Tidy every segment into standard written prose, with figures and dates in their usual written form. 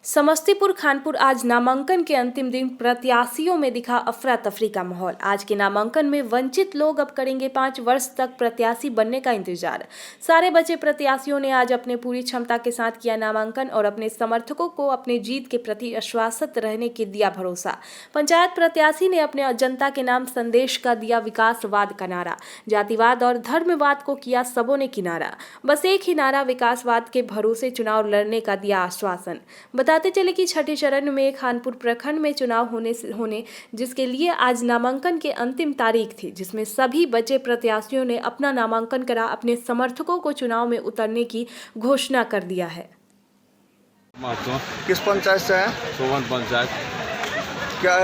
समस्तीपुर खानपुर आज नामांकन के अंतिम दिन प्रत्याशियों में दिखा अफरा तफरी का माहौल। आज के नामांकन में वंचित लोग अब करेंगे 5 वर्ष तक प्रत्याशी बनने का इंतजार। सारे बचे प्रत्याशियों ने आज अपने पूरी क्षमता के साथ किया नामांकन और अपने समर्थकों को अपने जीत के प्रति आश्वस्त रहने की दिया भरोसा। पंचायत प्रत्याशी ने अपने जनता के नाम संदेश का दिया विकासवाद का नारा। जातिवाद और धर्मवाद को किया सबों ने किनारा। बस एक ही नारा, विकासवाद के भरोसे चुनाव लड़ने का दिया आश्वासन। बताते चले कि छठे चरण में खानपुर प्रखंड में चुनाव होने जिसके लिए आज नामांकन की अंतिम तारीख थी, जिसमें सभी बचे प्रत्याशियों ने अपना नामांकन करा अपने समर्थकों को चुनाव में उतरने की घोषणा कर दिया है। किस पंचायत से है? सोवन पंचायत। क्या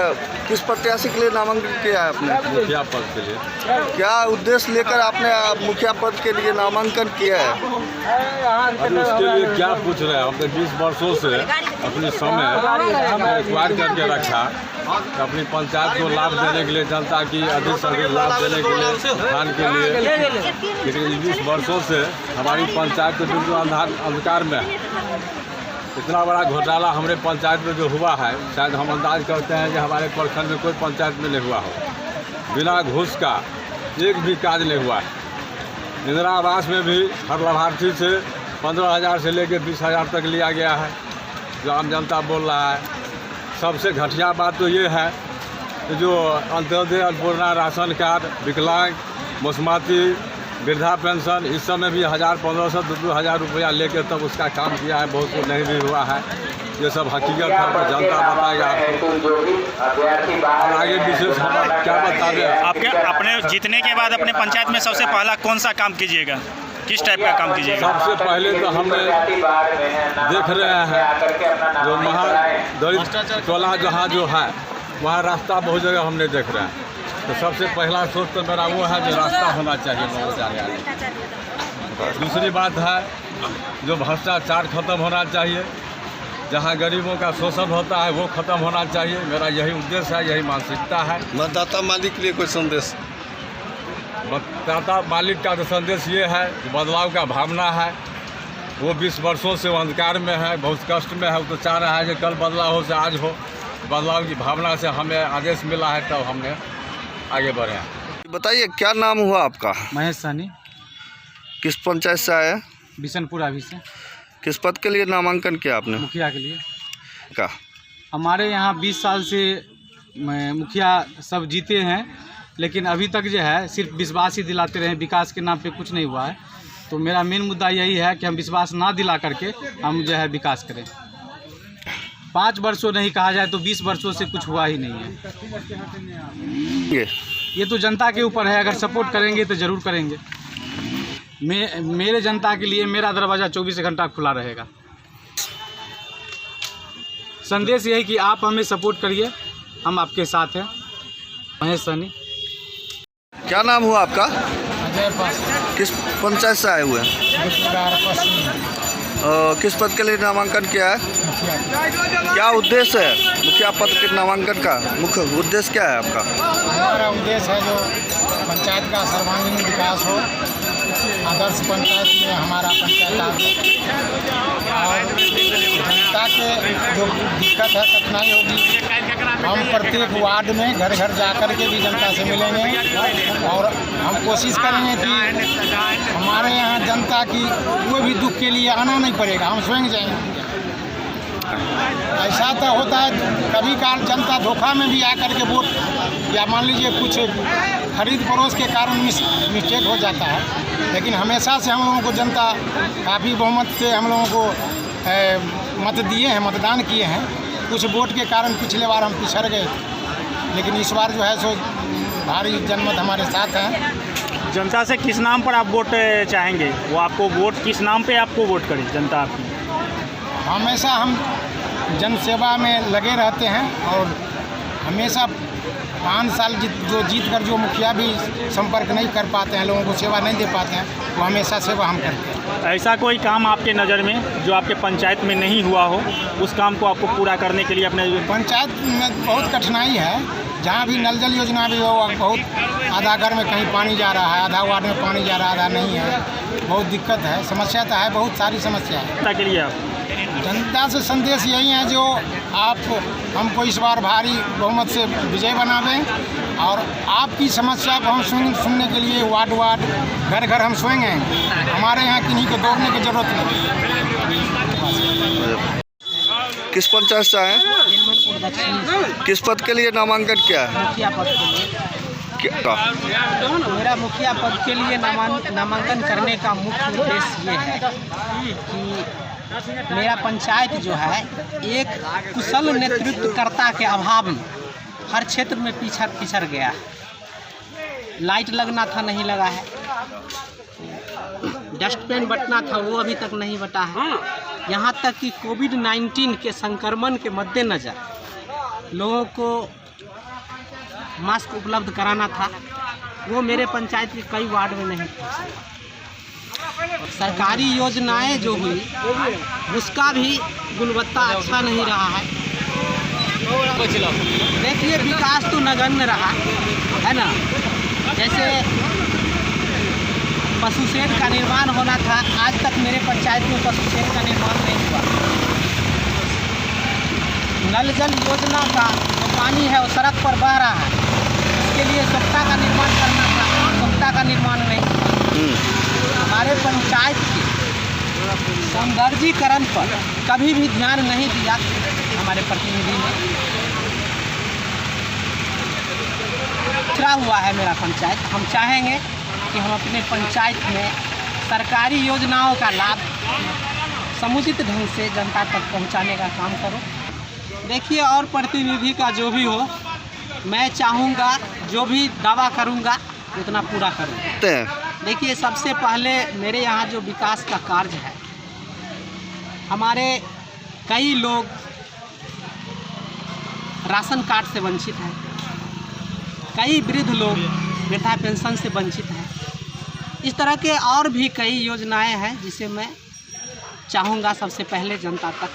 किस प्रत्याशी के लिए नामांकन किया है आपने? मुखिया पद के लिए। क्या उद्देश्य लेकर आपने मुखिया पद के लिए नामांकन किया है? अभी उसके लिए क्या पूछ रहे हैं? हमने 20 वर्षों से अपने समय एक्वायर करके रखा कि अपनी पंचायत को लाभ देने के लिए, जनता की अधिक से अधिक लाभ देने के लिए, धान के लिए। लेकिन 20 वर्षों से हमारी पंचायत तो बिल्कुल अंधकार में है। इतना बड़ा घोटाला हमारे पंचायत में जो हुआ है, शायद हम अंदाज करते हैं कि हमारे प्रखंड में कोई पंचायत में नहीं हुआ हो। बिना घूस का एक भी काज नहीं हुआ है। इंदिरा आवास में भी हर लाभार्थी से 15,000 से लेकर 20,000 तक लिया गया है, जो आम जनता बोल रहा है। सबसे घटिया बात तो ये है कि जो अंत्योदय, अन्नपूर्णा, राशन कार्ड, विकलांग, मौसमाती, वृद्धा पेंशन, इस समय भी 1,000, 1,500, 2,000 रुपया लेकर तब उसका काम किया है। बहुत को नहीं भी हुआ है। ये सब हकीकत है, जनता बताएगा आपको। और आगे विशेष हम क्या बताएं? आपके अपने जीतने के बाद अपने पंचायत में सबसे पहला कौन सा काम कीजिएगा? किस टाइप का काम कीजिएगा? सबसे पहले तो हमने देख रहे हैं जो महादलित टोला जहाँ जो है वहाँ रास्ता बहुत जगह हमने देख रहे हैं। तो सबसे पहला सोच तो मेरा वो है जो रास्ता होना चाहिए नगर। दूसरी बात है जो भ्रष्टाचार खत्म होना चाहिए, जहाँ गरीबों का शोषण होता है वो खत्म होना चाहिए। मेरा यही उद्देश्य है, यही मानसिकता है। मतदाता मालिक के लिए कोई संदेश? मतदाता मालिक का तो संदेश ये है कि बदलाव का भावना है। वो 20 वर्षों से वो अंधकार में है, बहुत कष्ट में है। वो तो चाह रहा है कि कल बदलाव हो से आज हो। बदलाव की भावना से हमें आदेश मिला है, तब हमने आगे बढ़े। बताइए क्या नाम हुआ आपका? महेश सानी। किस पंचायत से आया? बिशनपुर अभी से। किस पद के लिए नामांकन किया आपने? मुखिया के लिए। का हमारे यहाँ 20 साल से मुखिया सब जीते हैं, लेकिन अभी तक जो है सिर्फ विश्वास ही दिलाते रहे, विकास के नाम पे कुछ नहीं हुआ है। तो मेरा मेन मुद्दा यही है कि हम विश्वास ना दिला करके हम जो है विकास करें। 5 वर्षों नहीं कहा जाए तो 20 वर्षों से कुछ हुआ ही नहीं है। ये तो जनता के ऊपर है, अगर सपोर्ट करेंगे तो ज़रूर करेंगे। मेरे जनता के लिए मेरा दरवाज़ा 24 घंटा खुला रहेगा। संदेश यही कि आप हमें सपोर्ट करिए, हम आपके साथ हैं। महेश सानी। क्या नाम हुआ आपका? अजय पास। किस पंचायत से आए हुए हैं? किस पद के लिए नामांकन किया है? क्या उद्देश्य है मुखिया पद के नामांकन का? मुख्य उद्देश्य क्या है आपका? हमारा उद्देश्य है जो पंचायत का सर्वांगीण विकास हो, आदर्श पंचायत में हमारा पंचायत आगे, और जनता के जो दिक्कत है, कठिनाई होगी, हम प्रत्येक वार्ड में घर घर जाकर के भी जनता से मिलेंगे और हम कोशिश करेंगे कि हमारे यहाँ जनता की कोई भी दुख के लिए आना नहीं पड़ेगा, हम स्वयं जाएंगे। ऐसा तो होता है कभी काल जनता धोखा में भी आकर के वोट, या मान लीजिए कुछ खरीद फरोश के कारण मिस्टेक हो जाता है, लेकिन हमेशा से हम लोगों को जनता काफ़ी बहुमत से हम लोगों को मत दिए हैं, मतदान किए हैं। कुछ वोट के कारण पिछले बार हम पिछड़ गए, लेकिन इस बार जो है सो भारी जनमत हमारे साथ है। जनता से किस नाम पर आप वोट चाहेंगे? वो आपको वोट किस नाम पे आपको वोट करे जनता आपकी? हमेशा हम जन सेवा में लगे रहते हैं और हमेशा 5 साल जीत कर जो मुखिया भी संपर्क नहीं कर पाते हैं, लोगों को सेवा नहीं दे पाते हैं, वो हमेशा सेवा हम करते हैं। ऐसा कोई काम आपके नज़र में जो आपके पंचायत में नहीं हुआ हो, उस काम को आपको पूरा करने के लिए अपने पंचायत में बहुत कठिनाई है। जहाँ भी नल जल योजना भी हो, बहुत आधा घर में कहीं पानी जा रहा है, आधा वार्ड में पानी जा रहा है, आधा नहीं है। बहुत दिक्कत है, समस्या तो है, बहुत सारी समस्या है। के लिए आप जनता से संदेश यही है जो आप हमको इस बार भारी बहुमत से विजय बनावें और आपकी समस्या को हम सुनने के लिए वार्ड वार्ड घर घर हम सोएंगे। हमारे यहाँ किन्हीं को दौड़ने की जरूरत नहीं। किस पंचायत से आए? किस पद के लिए नामांकन किया है? मुखिया पद के लिए। मेरा मुखिया पद के लिए नामांकन करने का मुख्य उद्देश्य ये है कि मेरा पंचायत जो है एक कुशल नेतृत्वकर्ता के अभाव में हर क्षेत्र में पिछड़ गया है। लाइट लगना था, नहीं लगा है। डस्टबिन बंटना था, वो अभी तक नहीं बटा है। यहाँ तक कि कोविड-19 के संक्रमण के मद्देनज़र लोगों को मास्क उपलब्ध कराना था, वो मेरे पंचायत के कई वार्ड में नहीं था। सरकारी योजनाएं जो हुई उसका भी गुणवत्ता अच्छा नहीं रहा है। देखिए, विकास तो नगण्य रहा है ना। जैसे पशु शेड का निर्माण होना था, आज तक मेरे पंचायत में पशु शेड का निर्माण नहीं हुआ। नल जल योजना का जो पानी है वो सड़क पर बह रहा है, इसके लिए सोख्ता का निर्माण करना था, सोख्ता का निर्माण नहीं हुआ। हमारे पंचायत के सौंदर्यीकरण पर कभी भी ध्यान नहीं दिया हमारे प्रतिनिधि ने। पिछड़ा हुआ है मेरा पंचायत। हम चाहेंगे कि हम अपने पंचायत में सरकारी योजनाओं का लाभ समुचित ढंग से जनता तक पहुंचाने का काम करो। देखिए, और प्रतिनिधि का जो भी हो, मैं चाहूँगा जो भी दावा करूँगा उतना पूरा करूँगा। देखिए, सबसे पहले मेरे यहाँ जो विकास का कार्य है, हमारे कई लोग राशन कार्ड से वंचित हैं, कई वृद्ध लोग वृद्धा पेंशन से वंचित हैं। इस तरह के और भी कई योजनाएं हैं जिसे मैं चाहूँगा सबसे पहले जनता तक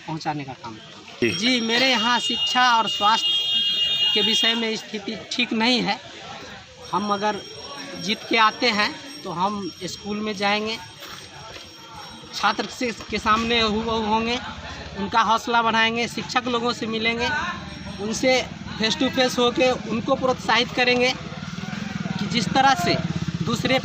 पहुँचाने का काम करूँ। जी, मेरे यहाँ शिक्षा और स्वास्थ्य के विषय में स्थिति ठीक नहीं है। हम अगर जीत के आते हैं तो हम स्कूल में जाएंगे, छात्र के सामने होंगे, उनका हौसला बढ़ाएंगे, शिक्षक लोगों से मिलेंगे, उनसे फेस टू फेस होके उनको प्रोत्साहित करेंगे कि जिस तरह से दूसरे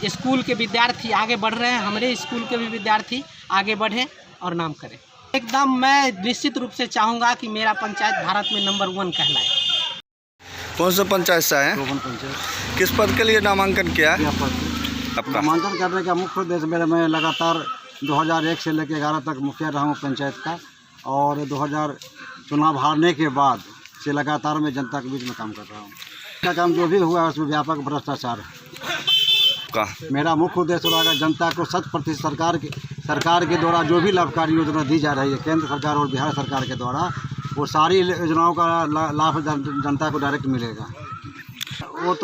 स्कूल के विद्यार्थी आगे बढ़ रहे हैं, हमारे स्कूल के भी विद्यार्थी आगे बढ़ें और नाम करें। एकदम मैं निश्चित रूप से चाहूँगा कि मेरा पंचायत भारत में नंबर 1 कहलाए। कौन सा पंचायत से आए? किस पद के लिए नामांकन किया है? नामांकन करने का मुख्य उद्देश्य मेरा, मैं लगातार 2001 से लेकर 11 तक मुखिया रहा हूँ पंचायत का, और 2000 चुनाव हारने के बाद से लगातार मैं जनता के बीच में काम कर रहा हूँ। का काम जो भी हुआ है उसमें व्यापक भ्रष्टाचार का मेरा मुख्य उद्देश्य होगा जनता को 100% सरकार के द्वारा जो भी लाभकारी योजना दी जा रही है केंद्र सरकार और बिहार सरकार के द्वारा, वो सारी योजनाओं का लाभ जनता को डायरेक्ट मिलेगा। वो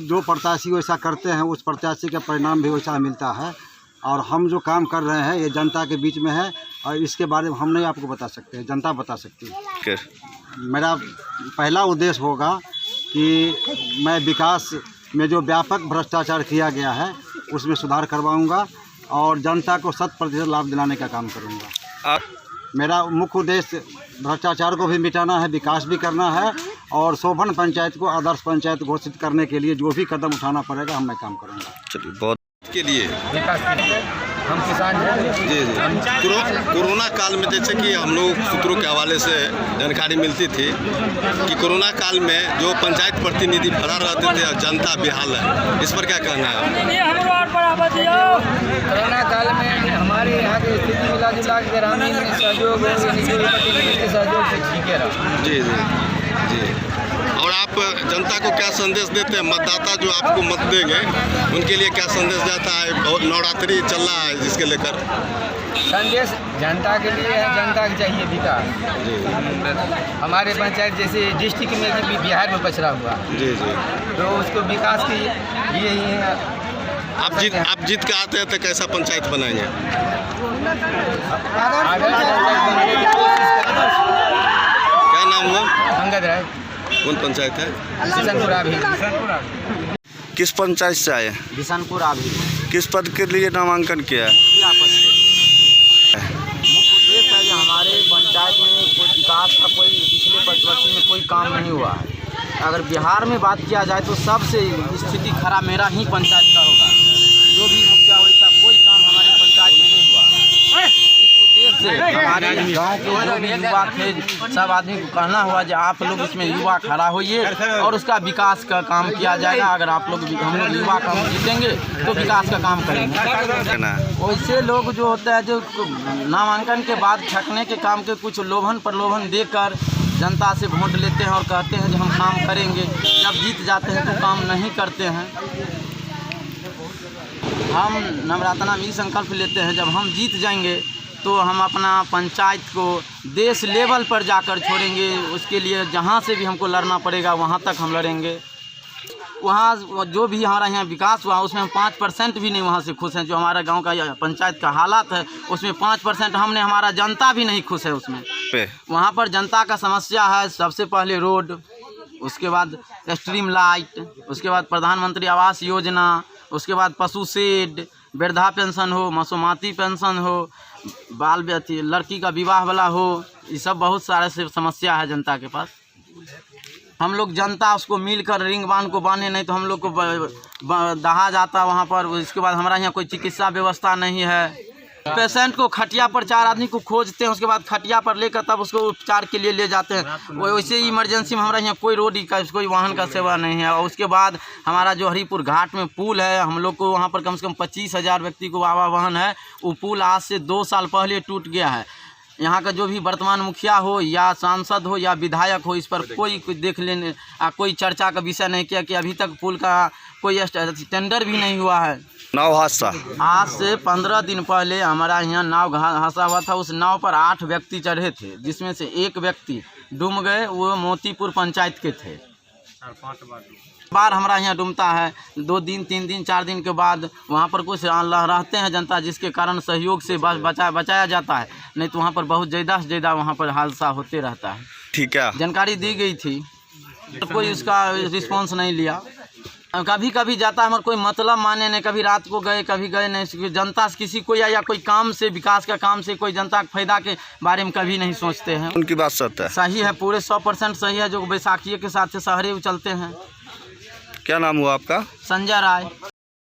जो प्रत्याशी वैसा करते हैं उस प्रत्याशी का परिणाम भी वैसा मिलता है। और हम जो काम कर रहे हैं ये जनता के बीच में है, और इसके बारे में हम नहीं आपको बता सकते, जनता बता सकती है। मेरा पहला उद्देश्य होगा कि मैं विकास में जो व्यापक भ्रष्टाचार किया गया है उसमें सुधार करवाऊंगा और जनता को 100% लाभ दिलाने का काम करूंगा। मेरा मुख्य उद्देश्य भ्रष्टाचार को भी मिटाना है, विकास भी करना है, और शोभन पंचायत को आदर्श पंचायत घोषित करने के लिए जो भी कदम उठाना पड़ेगा हम मैं काम करूंगा। चलिए, बहुत के लिए विकास हम किसान हैं। जी कोरोना काल में जैसे कि हम लोग सूत्रों के हवाले से जानकारी मिलती थी कि कोरोना काल में जो पंचायत प्रतिनिधि फरा रहते थे और जनता बेहाल है, इस पर क्या कहना है? कोरोना काल में हमारे यहाँ की स्थिति मिला जुला ग्रामीण सहयोग के सहयोग से ठीक है। जी जी जी। और आप जनता को क्या संदेश देते हैं? मतदाता जो आपको मत देंगे उनके लिए क्या संदेश जाता है? बहुत नवरात्रि चल रहा है जिसके लेकर संदेश जनता के लिए है, जनता को चाहिए विकास। हमारे पंचायत जैसे डिस्ट्रिक्ट में भी बिहार में पछड़ा हुआ, जी जी, तो उसको विकास के लिए ही है। आप जीत के आते हैं तो कैसा पंचायत बनाएंगे? क्या नाम हुआ? अंगद राय। कौन पंचायत है? बिशनपुरा भी। किस पंचायत से आए? बिशनपुरा भी। किस पद के लिए नामांकन किया है? विकास का कोई पिछले 5 वर्ष में कोई काम नहीं हुआ है। अगर बिहार में बात किया जाए तो सबसे स्थिति खराब मेरा ही पंचायत का होगा। जो भी मुखिया वैसा कोई काम हमारे पंचायत में नहीं हुआ। इस उद्देश्य से हमारे गांव के जो भी युवा थे सब आदमी को कहना हुआ कि आप लोग इसमें युवा खड़ा होइए और उसका विकास का काम किया जाएगा। अगर आप लोग हम लोग युवा काम जीतेंगे तो विकास का काम करेंगे। वैसे लोग जो होता है जो नामांकन के बाद ठगने के काम के कुछ लोभन प्रलोभन देकर जनता से वोट लेते हैं और कहते हैं कि हम काम करेंगे, जब जीत जाते हैं तो काम नहीं करते हैं। हम नवरत्ना में संकल्प लेते हैं जब हम जीत जाएंगे तो हम अपना पंचायत को देश लेवल पर जाकर छोड़ेंगे। उसके लिए जहाँ से भी हमको लड़ना पड़ेगा वहाँ तक हम लड़ेंगे। वहाँ जो भी हमारा यहाँ विकास हुआ उसमें हम 5% भी नहीं वहाँ से खुश हैं। जो हमारा गांव का पंचायत का हालात है उसमें 5% हमने हमारा जनता भी नहीं खुश है उसमें। वहाँ पर जनता का समस्या है सबसे पहले रोड, उसके बाद स्ट्रीम लाइट, उसके बाद प्रधानमंत्री आवास योजना, उसके बाद पशु शेड, वृद्धा पेंशन हो, मसोमाती पेंशन हो, बाल लड़की का विवाह वाला हो, ये सब बहुत सारे से समस्या है जनता के पास। हम लोग जनता उसको मिलकर रिंग बांध को बांधे नहीं तो हम लोग को दहा जाता वहाँ पर। उसके बाद हमारा यहाँ कोई चिकित्सा व्यवस्था नहीं है। पेशेंट को खटिया पर 4 आदमी को खोजते हैं, उसके बाद खटिया पर लेकर तब उसको उपचार के लिए ले जाते हैं। वैसे ही इमरजेंसी में हमारा यहाँ कोई रोड का कोई वाहन का सेवा नहीं है। और उसके बाद हमारा जो हरिपुर घाट में पुल है, हम लोग को वहाँ पर कम से कम 25,000 व्यक्ति को आवागमन है। वो पुल आज से 2 साल पहले टूट गया है। यहाँ का जो भी वर्तमान मुखिया हो या सांसद हो या विधायक हो, इस पर कोई देख लेने कोई चर्चा का विषय नहीं किया कि अभी तक पुल का कोई टेंडर भी नहीं हुआ है। नाव हादसा आज से 15 दिन पहले हमारा यहाँ नाव हादसा हुआ था। उस नाव पर 8 व्यक्ति चढ़े थे जिसमें से 1 व्यक्ति डूब गए। वो मोतीपुर पंचायत के थे। 5 बार हमारा यहाँ डूबता है। 2 दिन 3 दिन 4 दिन के बाद वहाँ पर कुछ रहते हैं जनता जिसके कारण सहयोग से बचाया जाता है, नहीं तो वहाँ पर बहुत ज़्यादा से ज़्यादा वहाँ पर हादसा होते रहता है। ठीक है, जानकारी दी गई थी तो कोई उसका रिस्पॉन्स नहीं लिया। कभी कभी जाता है हमारे कोई मतलब माने नहीं, कभी रात को गए कभी गए नहीं। जनता से किसी को या कोई काम से विकास का काम से कोई जनता के फायदा के बारे में कभी नहीं सोचते हैं। उनकी बात सही है, पूरे 100% सही है। जो बैसाखी के साथ से शहरे चलते हैं। क्या नाम हुआ आपका? संजय राय।